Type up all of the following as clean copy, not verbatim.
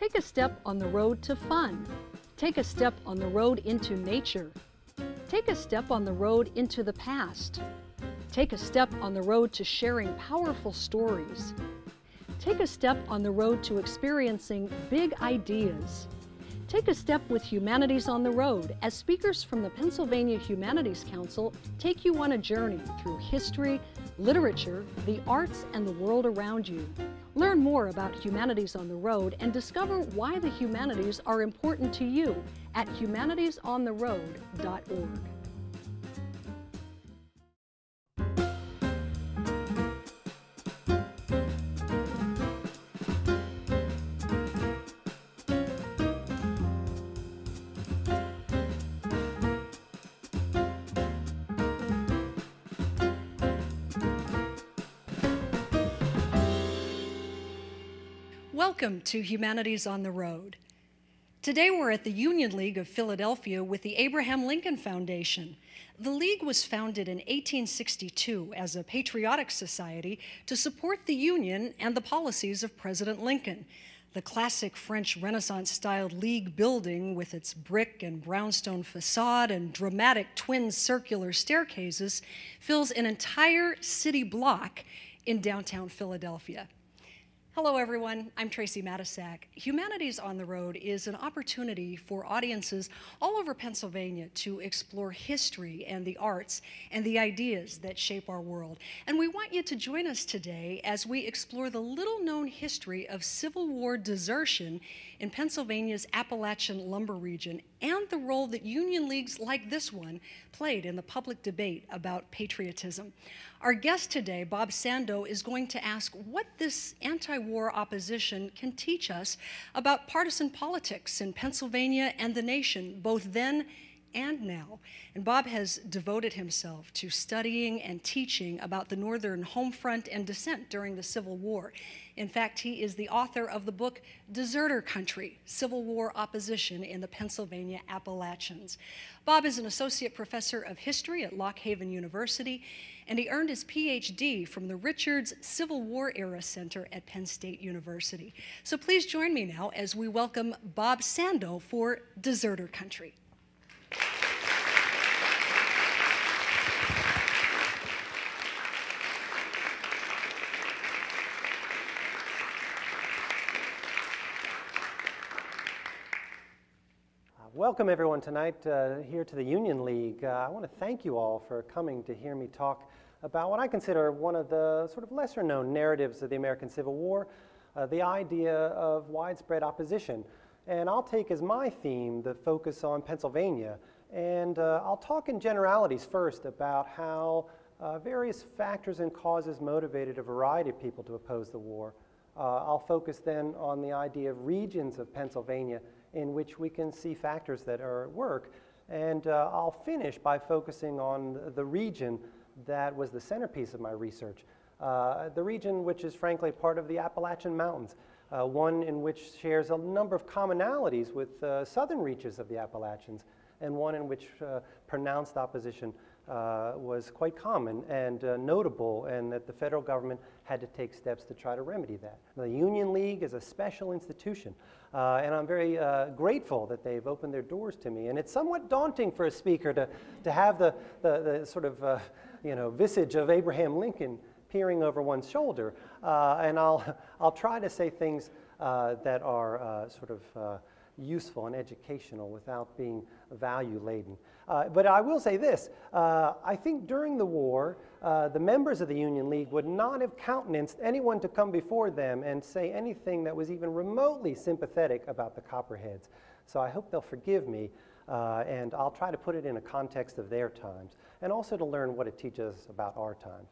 Take a step on the road to fun. Take a step on the road into nature. Take a step on the road into the past. Take a step on the road to sharing powerful stories. Take a step on the road to experiencing big ideas. Take a step with Humanities on the Road as speakers from the Pennsylvania Humanities Council take you on a journey through history, literature, the arts, and the world around you. Learn more about Humanities on the Road and discover why the humanities are important to you at humanitiesontheroad.org. Welcome to Humanities on the Road. Today we're at the Union League of Philadelphia with the Abraham Lincoln Foundation. The League was founded in 1862 as a patriotic society to support the Union and the policies of President Lincoln. The classic French Renaissance-styled League building with its brick and brownstone facade and dramatic twin circular staircases fills an entire city block in downtown Philadelphia. Hello everyone, I'm Tracy Matisak. Humanities on the Road is an opportunity for audiences all over Pennsylvania to explore history and the arts and the ideas that shape our world. And we want you to join us today as we explore the little-known history of Civil War desertion in Pennsylvania's Appalachian lumber region and the role that Union Leagues like this one played in the public debate about patriotism. Our guest today, Bob Sando, is going to ask what this anti-war opposition can teach us about partisan politics in Pennsylvania and the nation, both then and now. And Bob has devoted himself to studying and teaching about the Northern home front and dissent during the Civil War. In fact, he is the author of the book Deserter Country, Civil War Opposition in the Pennsylvania Appalachians. Bob is an associate professor of history at Lock Haven University, and he earned his PhD from the Richards Civil War Era Center at Penn State University. So please join me now as we welcome Bob Sando for Deserter Country. Welcome everyone tonight here to the Union League. I want to thank you all for coming to hear me talk about what I consider one of the sort of lesser known narratives of the American Civil War, the idea of widespread opposition. And I'll take as my theme the focus on Pennsylvania. And I'll talk in generalities first about how various factors and causes motivated a variety of people to oppose the war. I'll focus then on the idea of regions of Pennsylvania in which we can see factors that are at work. And I'll finish by focusing on the region that was the centerpiece of my research, the region which is frankly part of the Appalachian Mountains, one in which shares a number of commonalities with southern reaches of the Appalachians, and one in which pronounced opposition was quite common and notable, and that the federal government had to take steps to try to remedy that. The Union League is a special institution, and I'm very grateful that they've opened their doors to me. And it's somewhat daunting for a speaker to have the sort of visage of Abraham Lincoln peering over one's shoulder, and I'll try to say things that are sort of useful and educational without being value-laden. But I will say this, I think during the war, the members of the Union League would not have countenanced anyone to come before them and say anything that was even remotely sympathetic about the Copperheads. So I hope they'll forgive me, and I'll try to put it in a context of their times, and also to learn what it teaches us about our times.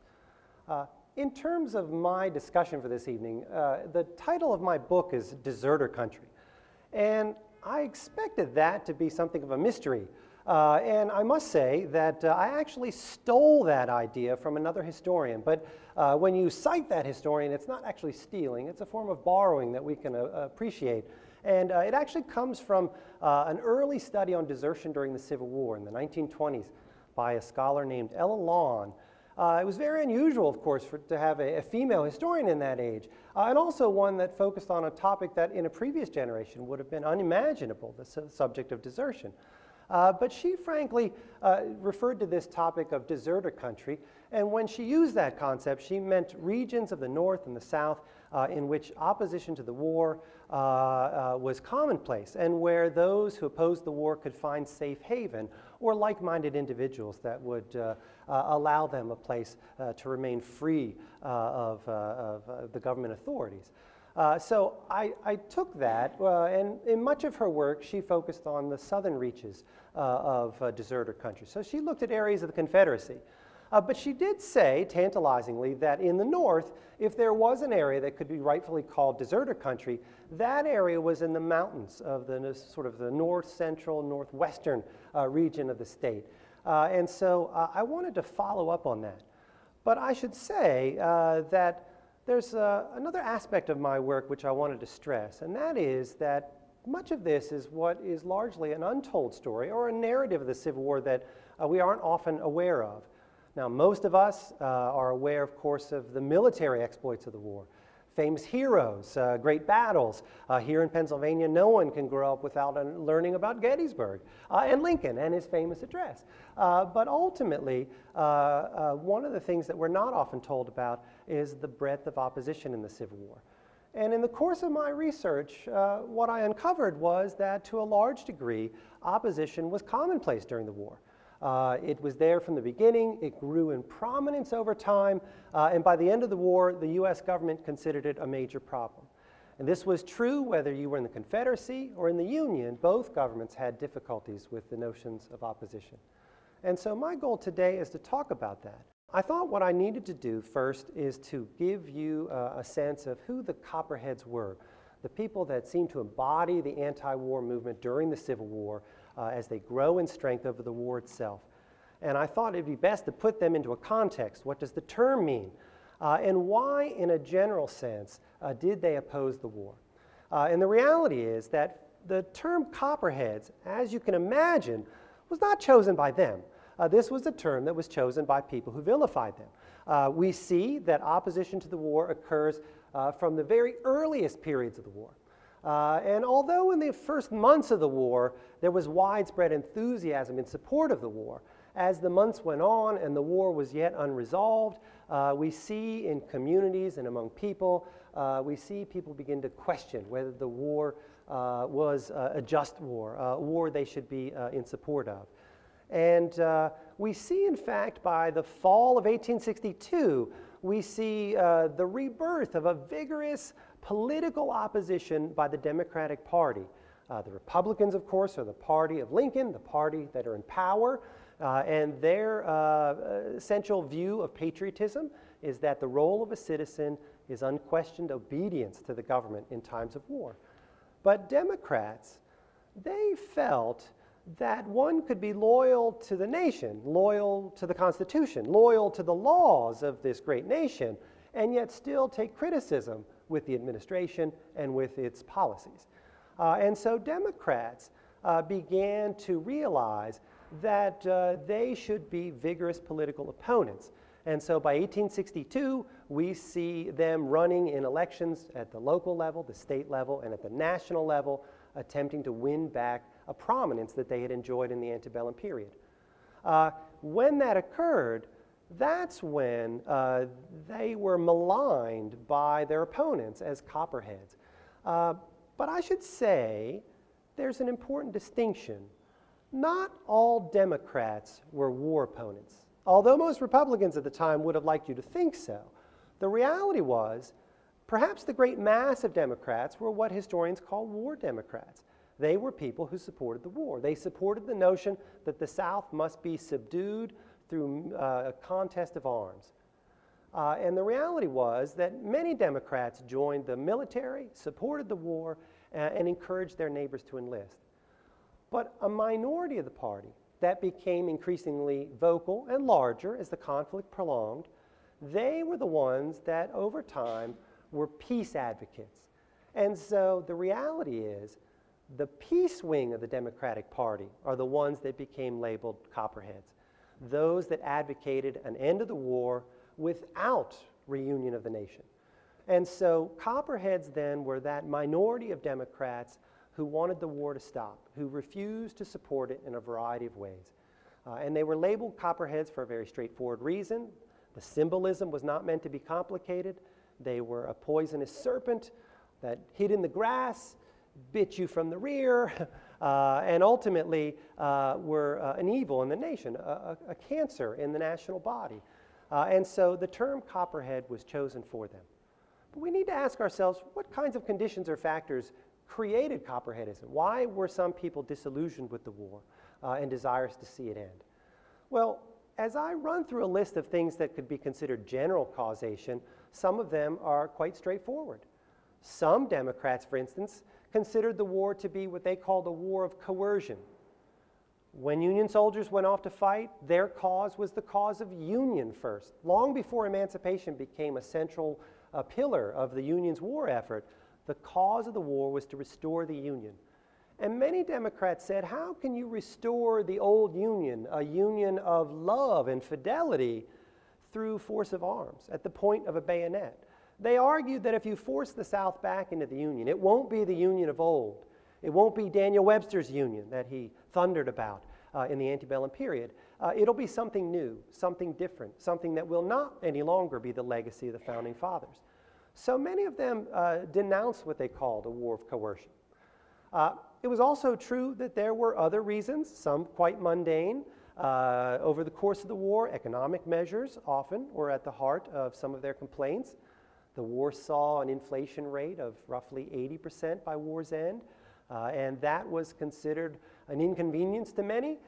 In terms of my discussion for this evening, the title of my book is Deserter Country. And I expected that to be something of a mystery. And I must say that I actually stole that idea from another historian. But when you cite that historian, it's not actually stealing. It's a form of borrowing that we can appreciate. And it actually comes from an early study on desertion during the Civil War in the 1920s by a scholar named Ella Lawn. It was very unusual, of course, to have a female historian in that age, and also one that focused on a topic that in a previous generation would have been unimaginable, the subject of desertion. But she frankly referred to this topic of deserter country, and when she used that concept, she meant regions of the North and the South in which opposition to the war was commonplace, and where those who opposed the war could find safe haven, or like-minded individuals that would allow them a place to remain free of the government authorities. So I took that, and in much of her work, she focused on the southern reaches of deserter country. So she looked at areas of the Confederacy. But she did say, tantalizingly, that in the North, if there was an area that could be rightfully called deserter country, that area was in the mountains of the sort of the north-central, northwestern region of the state. And so I wanted to follow up on that. But I should say that there's another aspect of my work which I wanted to stress, and that is that much of this is what is largely an untold story or a narrative of the Civil War that we aren't often aware of. Now, most of us are aware, of course, of the military exploits of the war. Famous heroes, great battles. Here in Pennsylvania, no one can grow up without learning about Gettysburg and Lincoln and his famous address. But ultimately, one of the things that we're not often told about is the breadth of opposition in the Civil War. And in the course of my research, what I uncovered was that to a large degree, opposition was commonplace during the war. It was there from the beginning, it grew in prominence over time, and by the end of the war, the US government considered it a major problem. And this was true whether you were in the Confederacy or in the Union. Both governments had difficulties with the notions of opposition. And so my goal today is to talk about that. I thought what I needed to do first is to give you a sense of who the Copperheads were, the people that seemed to embody the anti-war movement during the Civil War, as they grow in strength over the war itself. And I thought it'd be best to put them into a context. What does the term mean? And why, in a general sense, did they oppose the war? And the reality is that the term Copperheads, as you can imagine, was not chosen by them. This was a term that was chosen by people who vilified them. We see that opposition to the war occurs from the very earliest periods of the war. And although in the first months of the war, there was widespread enthusiasm in support of the war, as the months went on and the war was yet unresolved, we see in communities and among people, we see people begin to question whether the war was a just war, a war they should be in support of. And we see, in fact, by the fall of 1862, we see the rebirth of a vigorous political opposition by the Democratic Party. The Republicans, of course, are the party of Lincoln, the party that are in power, and their essential view of patriotism is that the role of a citizen is unquestioned obedience to the government in times of war. But Democrats, they felt that one could be loyal to the nation, loyal to the Constitution, loyal to the laws of this great nation, and yet still take criticism with the administration and with its policies. And so Democrats began to realize that they should be vigorous political opponents. And so by 1862, we see them running in elections at the local level, the state level, and at the national level, attempting to win back a prominence that they had enjoyed in the antebellum period. When that occurred, that's when they were maligned by their opponents as Copperheads. But I should say there's an important distinction. Not all Democrats were war opponents. Although most Republicans at the time would have liked you to think so, the reality was perhaps the great mass of Democrats were what historians call war Democrats. They were people who supported the war. They supported the notion that the South must be subdued through a contest of arms. And the reality was that many Democrats joined the military, supported the war, and encouraged their neighbors to enlist. But a minority of the party that became increasingly vocal and larger as the conflict prolonged, they were the ones that over time were peace advocates. And so the reality is the peace wing of the Democratic Party are the ones that became labeled Copperheads. those that advocated an end of the war without reunion of the nation. And so Copperheads then were that minority of Democrats who wanted the war to stop, who refused to support it in a variety of ways. And they were labeled Copperheads for a very straightforward reason. The symbolism was not meant to be complicated. They were a poisonous serpent that hid in the grass, bit you from the rear, and ultimately were an evil in the nation, a cancer in the national body. And so the term Copperhead was chosen for them. But we need to ask ourselves, what kinds of conditions or factors created Copperheadism? Why were some people disillusioned with the war and desirous to see it end? Well, as I run through a list of things that could be considered general causation, some of them are quite straightforward. Some Democrats, for instance, considered the war to be what they called a war of coercion. When Union soldiers went off to fight, their cause was the cause of union first. Long before emancipation became a central pillar of the Union's war effort, the cause of the war was to restore the Union. And many Democrats said, how can you restore the old Union, a union of love and fidelity, through force of arms, at the point of a bayonet? They argued that if you force the South back into the Union, it won't be the Union of old. It won't be Daniel Webster's Union that he thundered about in the antebellum period. It'll be something new, something different, something that will not any longer be the legacy of the Founding Fathers. So many of them denounced what they called a war of coercion. It was also true that there were other reasons, some quite mundane. Over the course of the war, economic measures often were at the heart of some of their complaints. The war saw an inflation rate of roughly 80% by war's end, and that was considered an inconvenience to many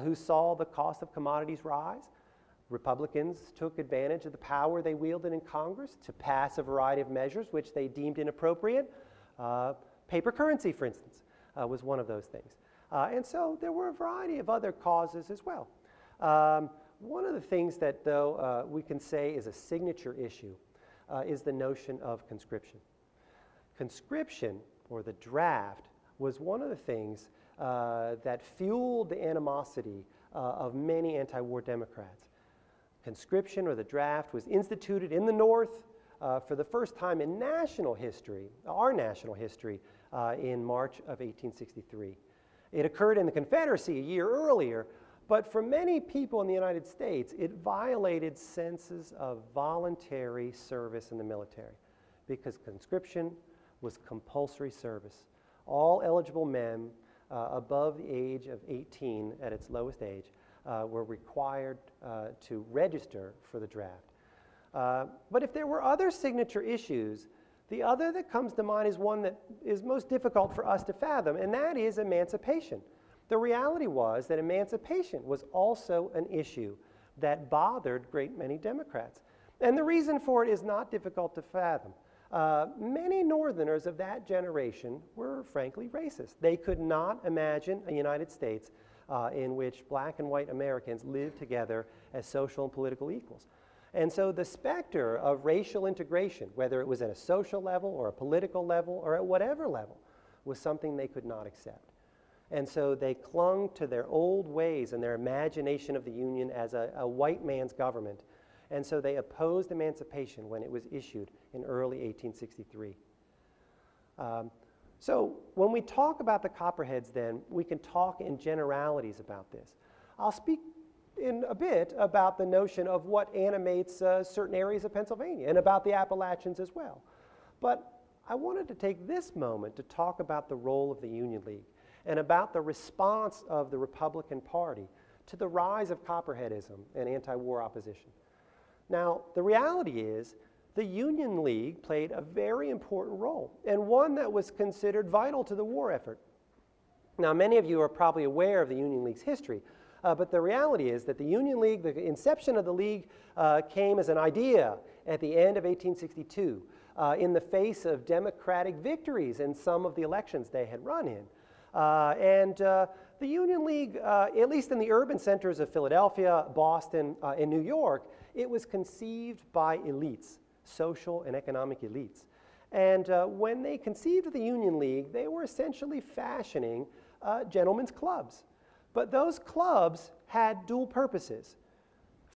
who saw the cost of commodities rise. Republicans took advantage of the power they wielded in Congress to pass a variety of measures which they deemed inappropriate. Paper currency, for instance, was one of those things. And so there were a variety of other causes as well. One of the things that, though, we can say is a signature issue is the notion of conscription. Conscription, or the draft, was one of the things that fueled the animosity of many anti-war Democrats. Conscription, or the draft, was instituted in the North for the first time in national history, our national history, in March of 1863. It occurred in the Confederacy a year earlier, but for many people in the United States, it violated senses of voluntary service in the military, because conscription was compulsory service. All eligible men above the age of 18, at its lowest age, were required to register for the draft. But if there were other signature issues, the other that comes to mind is one that is most difficult for us to fathom, and that is emancipation. The reality was that emancipation was also an issue that bothered a great many Democrats. And the reason for it is not difficult to fathom. Many Northerners of that generation were frankly racist. They could not imagine a United States in which black and white Americans lived together as social and political equals. And so the specter of racial integration, whether it was at a social level or a political level or at whatever level, was something they could not accept. And so they clung to their old ways and their imagination of the Union as a white man's government. And so they opposed emancipation when it was issued in early 1863. So when we talk about the Copperheads then, we can talk in generalities about this. I'll speak in a bit about the notion of what animates certain areas of Pennsylvania and about the Appalachians as well. But I wanted to take this moment to talk about the role of the Union League and about the response of the Republican Party to the rise of Copperheadism and anti-war opposition. Now, the reality is the Union League played a very important role, and one that was considered vital to the war effort. Now, many of you are probably aware of the Union League's history, but the reality is that the Union League, the inception of the League, came as an idea at the end of 1862 in the face of Democratic victories in some of the elections they had run in. The Union League, at least in the urban centers of Philadelphia, Boston, and New York, it was conceived by elites, social and economic elites. And when they conceived of the Union League, they were essentially fashioning gentlemen's clubs. But those clubs had dual purposes.